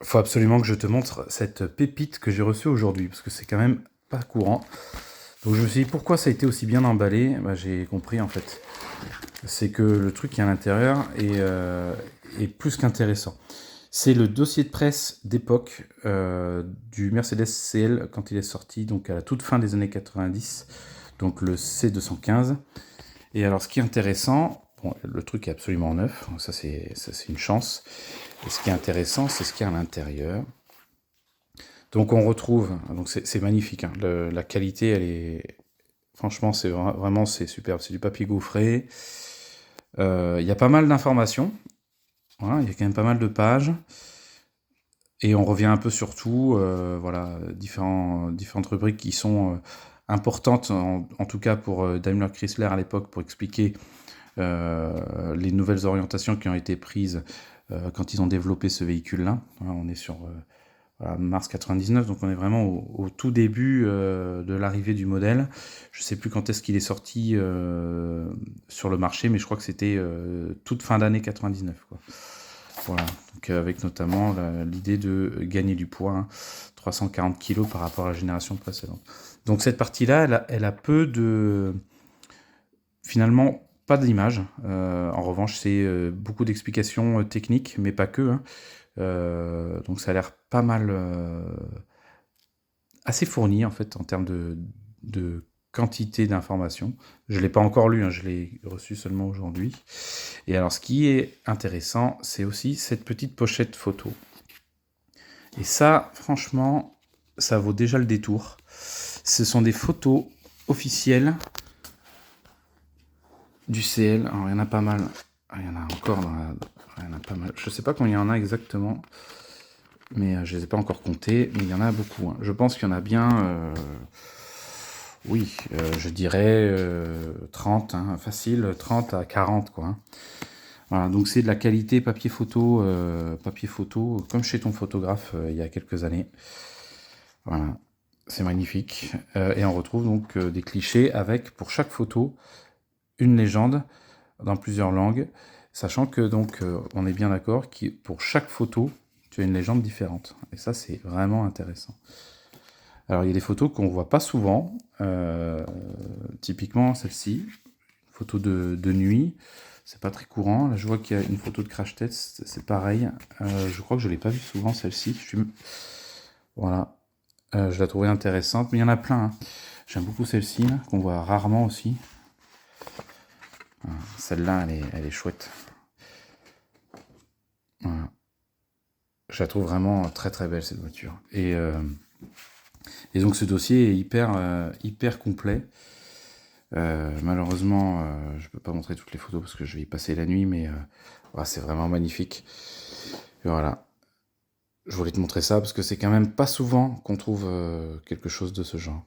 Faut absolument que je te montre cette pépite que j'ai reçue aujourd'hui, parce que c'est quand même pas courant. Donc je me suis dit pourquoi ça a été aussi bien emballé. Bah, j'ai compris en fait. C'est que le truc qui est à l'intérieur est plus qu'intéressant. C'est le dossier de presse d'époque du Mercedes CL quand il est sorti, donc à la toute fin des années 90, donc le C215. Et alors ce qui est intéressant, bon, le truc est absolument neuf, ça c'est une chance. Et ce qui est intéressant, c'est ce qu'il y a à l'intérieur. Donc on retrouve, donc c'est magnifique, hein, la qualité elle est, franchement c'est vraiment c'est superbe, c'est du papier gaufré. Il y a pas mal d'informations, voilà, il y a quand même pas mal de pages. Et on revient un peu sur tout, voilà, différentes rubriques qui sont importantes, en tout cas pour Daimler Chrysler à l'époque, pour expliquer les nouvelles orientations qui ont été prises quand ils ont développé ce véhicule-là. Voilà, on est sur voilà, mars 99, donc on est vraiment au tout début de l'arrivée du modèle. Je ne sais plus quand est-ce qu'il est sorti sur le marché, mais je crois que c'était toute fin d'année 99, quoi. Voilà, donc avec notamment l'idée de gagner du poids, hein, 340 kg par rapport à la génération précédente. Donc cette partie-là, elle a peu de... Finalement, pas d'image. En revanche, c'est beaucoup d'explications techniques, mais pas que, hein. Donc ça a l'air pas mal... assez fourni, en fait, en termes de quantité d'informations. Je ne l'ai pas encore lu, hein, je l'ai reçu seulement aujourd'hui. Et alors, ce qui est intéressant, c'est aussi cette petite pochette photo. Et ça, franchement, ça vaut déjà le détour. Ce sont des photos officielles du CL. Alors, il y en a pas mal. Il y en a encore dans la... Il y en a pas mal. Je ne sais pas combien il y en a exactement, mais je ne les ai pas encore comptés, mais il y en a beaucoup, hein. Je pense qu'il y en a bien... oui, je dirais 30, hein, facile, 30 à 40, quoi, hein. Voilà, donc c'est de la qualité papier photo, comme chez ton photographe il y a quelques années. Voilà, c'est magnifique. Et on retrouve donc des clichés avec, pour chaque photo, une légende dans plusieurs langues, sachant que donc on est bien d'accord que pour chaque photo, tu as une légende différente. Et ça, c'est vraiment intéressant. Alors, il y a des photos qu'on voit pas souvent, typiquement celle-ci, photo de nuit. C'est pas très courant. Là, je vois qu'il y a une photo de crash test, c'est pareil. Je crois que je l'ai pas vue souvent celle-ci. Voilà, je la trouvais intéressante, mais il y en a plein, hein. J'aime beaucoup celle-ci, là, qu'on voit rarement aussi. Voilà. Celle-là, elle est chouette. Voilà. Je la trouve vraiment très très belle cette voiture. Et donc ce dossier est hyper complet. Malheureusement, je peux pas montrer toutes les photos parce que je vais y passer la nuit, mais voilà, c'est vraiment magnifique. Et voilà. Je voulais te montrer ça parce que c'est quand même pas souvent qu'on trouve quelque chose de ce genre.